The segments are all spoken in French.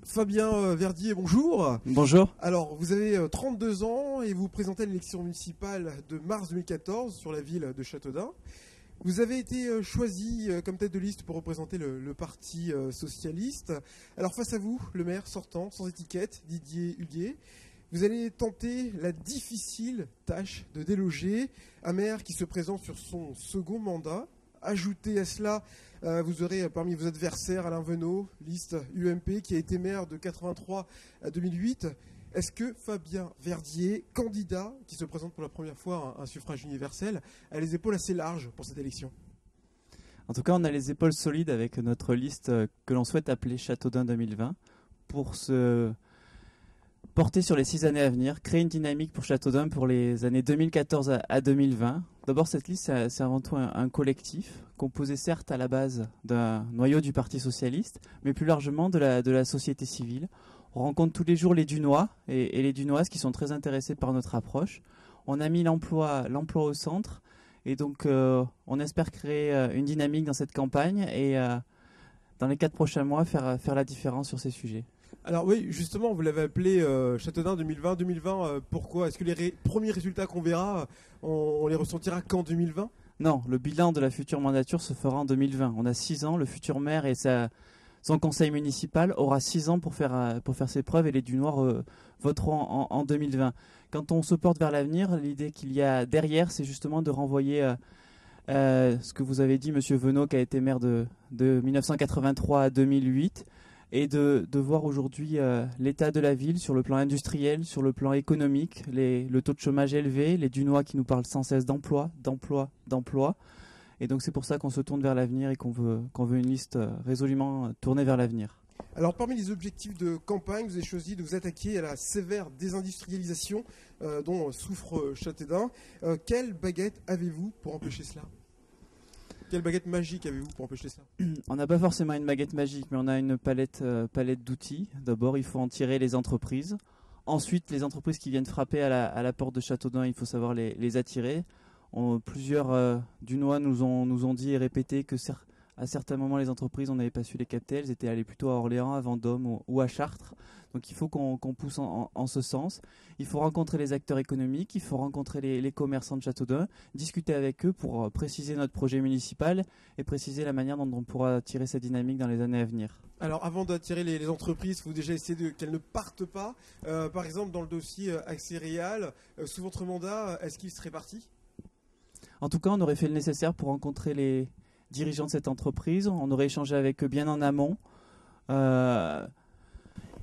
Fabien Verdier, bonjour. Bonjour. Alors, vous avez 32 ans et vous présentez à l'élection municipale de mars 2014 sur la ville de Châteaudun. Vous avez été choisi comme tête de liste pour représenter le parti socialiste. Alors, face à vous, le maire sortant, sans étiquette, Didier Huguet, vous allez tenter la difficile tâche de déloger un maire qui se présente sur son second mandat. Ajoutez à cela, vous aurez parmi vos adversaires Alain Venot, liste UMP, qui a été maire de 83 à 2008. Est-ce que Fabien Verdier, candidat qui se présente pour la première fois à un suffrage universel, a les épaules assez larges pour cette élection ? En tout cas, on a les épaules solides avec notre liste que l'on souhaite appeler Châteaudun 2020 pour se porter sur les 6 années à venir, créer une dynamique pour Châteaudun pour les années 2014 à 2020. D'abord, cette liste, c'est avant tout un collectif, composé certes à la base d'un noyau du Parti Socialiste, mais plus largement de la société civile. On rencontre tous les jours les Dunois et les Dunoises qui sont très intéressés par notre approche. On a mis l'emploi au centre et donc on espère créer une dynamique dans cette campagne et dans les 4 prochains mois faire la différence sur ces sujets. Alors oui, justement, vous l'avez appelé Châteaudun 2020. 2020, pourquoi ? Est-ce que les premiers résultats qu'on verra, on les ressentira qu'en 2020 ? Non, le bilan de la future mandature se fera en 2020. On a 6 ans, le futur maire et son conseil municipal aura 6 ans pour faire ses preuves et les Dunois voteront en 2020. Quand on se porte vers l'avenir, l'idée qu'il y a derrière, c'est justement de renvoyer ce que vous avez dit, Monsieur Venot, qui a été maire de 1983 à 2008, et de voir aujourd'hui l'état de la ville sur le plan industriel, sur le plan économique, le taux de chômage élevé, les Dunois qui nous parlent sans cesse d'emploi. Et donc c'est pour ça qu'on se tourne vers l'avenir et qu'on veut une liste résolument tournée vers l'avenir. Alors parmi les objectifs de campagne, vous avez choisi de vous attaquer à la sévère désindustrialisation dont souffre Châteaudun. Quelle baguette avez-vous pour empêcher cela ? Quelle baguette magique avez-vous pour empêcher ça ? On n'a pas forcément une baguette magique, mais on a une palette d'outils. D'abord, il faut en tirer les entreprises. Ensuite, les entreprises qui viennent frapper à la porte de Châteaudun, il faut savoir les attirer. Plusieurs Dunois nous ont dit et répété que à certains moments, les entreprises, on n'avait pas su les capter. Elles étaient allées plutôt à Orléans, à Vendôme ou à Chartres. Donc il faut qu'on pousse en ce sens. Il faut rencontrer les acteurs économiques, il faut rencontrer les commerçants de Châteaudun, discuter avec eux pour préciser notre projet municipal et préciser la manière dont on pourra tirer cette dynamique dans les années à venir. Alors avant d'attirer les entreprises, il faut déjà essayer qu'elles ne partent pas. Par exemple, dans le dossier Axéréal, sous votre mandat, est-ce qu'il serait parti ? En tout cas, on aurait fait le nécessaire pour rencontrer les dirigeants de cette entreprise. On aurait échangé avec eux bien en amont.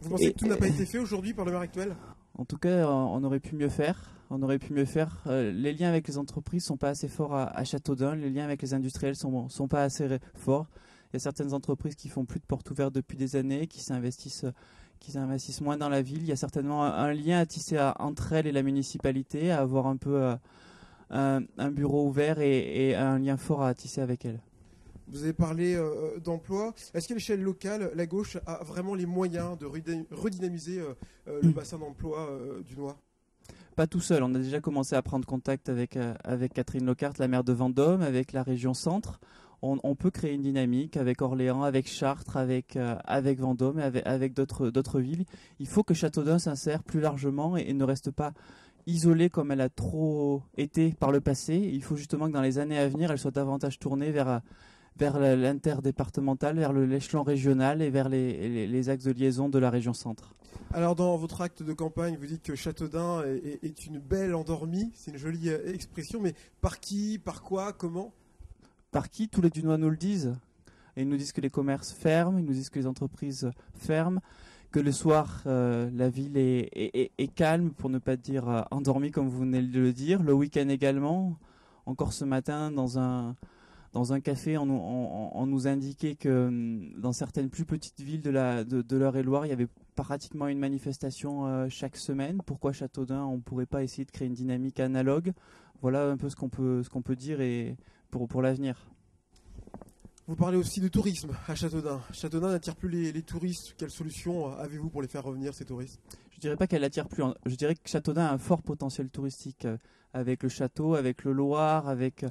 Vous pensez que tout n'a pas été fait aujourd'hui par le maire actuel ? En tout cas, on aurait pu mieux faire. Les liens avec les entreprises sont pas assez forts à Châteaudun. Les liens avec les industriels sont pas assez forts. Il y a certaines entreprises qui font plus de portes ouvertes depuis des années, qui s'investissent moins dans la ville. Il y a certainement un lien à tisser entre elles et la municipalité, à avoir un peu un bureau ouvert et un lien fort à tisser avec elles. Vous avez parlé d'emploi. Est-ce qu'à l'échelle locale, la gauche a vraiment les moyens de redynamiser le bassin d'emploi dunois ? Pas tout seul. On a déjà commencé à prendre contact avec Catherine Lockhart, la maire de Vendôme, avec la région centre. On peut créer une dynamique avec Orléans, avec Chartres, avec Vendôme, avec d'autres villes. Il faut que Châteaudun s'insère plus largement et ne reste pas isolée comme elle a trop été par le passé. Il faut justement que dans les années à venir, elle soit davantage tournée vers l'interdépartemental, vers l'échelon régional et vers les axes de liaison de la région centre. Alors dans votre acte de campagne, vous dites que Châteaudun est une belle endormie. C'est une jolie expression, mais par qui, par quoi, comment ? Par qui ? Tous les Dunois nous le disent. Et ils nous disent que les commerces ferment, ils nous disent que les entreprises ferment, que le soir, la ville est calme, pour ne pas dire endormie, comme vous venez de le dire. Le week-end également. Encore ce matin, dans un café, on nous indiquait que dans certaines plus petites villes de l'Eure-et-Loire, il y avait pratiquement une manifestation chaque semaine. Pourquoi Châteaudun, on ne pourrait pas essayer de créer une dynamique analogue ? Voilà un peu ce qu'on peut dire et pour l'avenir. Vous parlez aussi de tourisme à Châteaudun. Châteaudun n'attire plus les touristes. Quelle solution avez-vous pour les faire revenir, ces touristes ? Je dirais pas qu'elle attire plus. Je dirais que Châteaudun a un fort potentiel touristique avec le château, avec le Loir, avec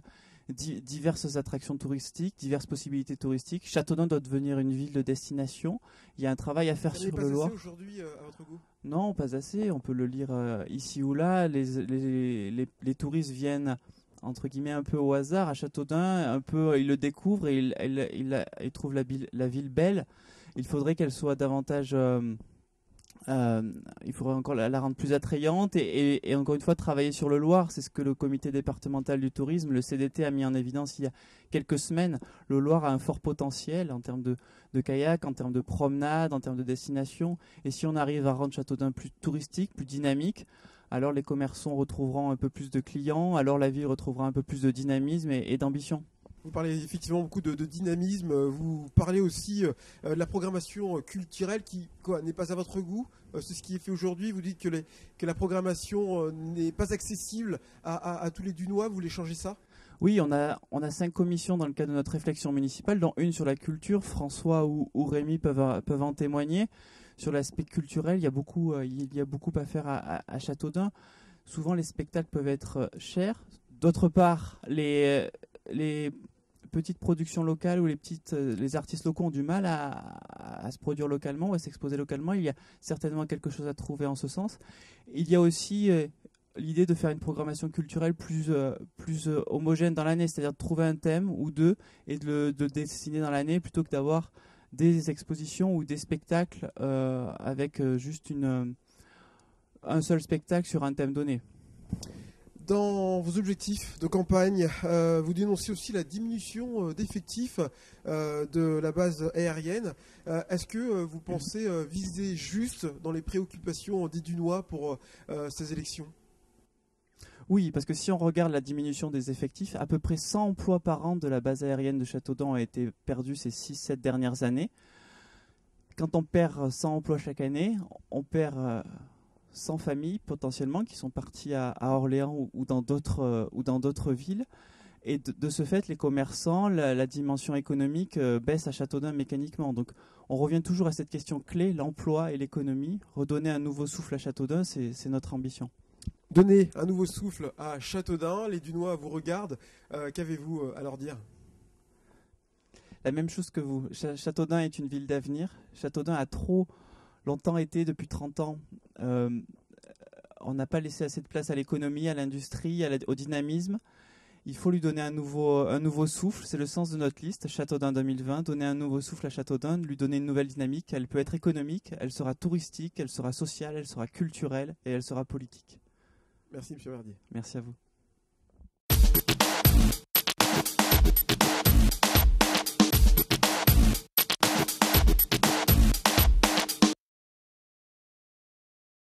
diverses attractions touristiques, diverses possibilités touristiques. Châteaudun doit devenir une ville de destination. Il y a un travail à faire sur le Loir. Pas assez aujourd'hui à votre goût? Non, pas assez. On peut le lire ici ou là. Les touristes viennent entre guillemets un peu au hasard à Châteaudun. Un peu, ils le découvrent et ils trouvent la ville belle. Il faudrait qu'elle soit davantage il faudrait encore la rendre plus attrayante et encore une fois travailler sur le Loir. C'est ce que le comité départemental du tourisme, le CDT, a mis en évidence il y a quelques semaines. Le Loir a un fort potentiel en termes de kayak, en termes de promenade, en termes de destination. Et si on arrive à rendre Châteaudun plus touristique, plus dynamique, alors les commerçants retrouveront un peu plus de clients, alors la ville retrouvera un peu plus de dynamisme et d'ambition. Vous parlez effectivement beaucoup de dynamisme, vous parlez aussi de la programmation culturelle qui n'est pas à votre goût. C'est ce qui est fait aujourd'hui. Vous dites que la programmation n'est pas accessible à tous les Dunois. Vous voulez changer ça? Oui, on a 5 commissions dans le cadre de notre réflexion municipale, dont une sur la culture. François ou Rémi peuvent en témoigner. Sur l'aspect culturel, il y a beaucoup à faire à Châteaudun. Souvent, les spectacles peuvent être chers. D'autre part, les petites productions locales ou les artistes locaux ont du mal à se produire localement ou à s'exposer localement. Il y a certainement quelque chose à trouver en ce sens. Il y a aussi l'idée de faire une programmation culturelle plus homogène dans l'année, c'est-à-dire de trouver un thème ou deux et de le dessiner dans l'année plutôt que d'avoir des expositions ou des spectacles avec juste un seul spectacle sur un thème donné. Dans vos objectifs de campagne, vous dénoncez aussi la diminution d'effectifs de la base aérienne. Est-ce que vous pensez viser juste dans les préoccupations des Dunois pour ces élections? Oui, parce que si on regarde la diminution des effectifs, à peu près 100 emplois par an de la base aérienne de Châteaudun ont été perdus ces 6-7 dernières années. Quand on perd 100 emplois chaque année, on perd 100 familles potentiellement qui sont parties à Orléans ou dans d'autres villes. Et de ce fait, les commerçants, la dimension économique baisse à Châteaudun mécaniquement. Donc on revient toujours à cette question clé, l'emploi et l'économie. Redonner un nouveau souffle à Châteaudun, c'est notre ambition. Donner un nouveau souffle à Châteaudun, les Dunois vous regardent. Qu'avez-vous à leur dire? La même chose que vous. Châteaudun est une ville d'avenir. Châteaudun a trop longtemps été, depuis 30 ans, on n'a pas laissé assez de place à l'économie, à l'industrie, au dynamisme. Il faut lui donner un nouveau souffle. C'est le sens de notre liste, Châteaudun 2020. Donner un nouveau souffle à Châteaudun, lui donner une nouvelle dynamique. Elle peut être économique, elle sera touristique, elle sera sociale, elle sera culturelle et elle sera politique. Merci, M. Verdier. Merci à vous.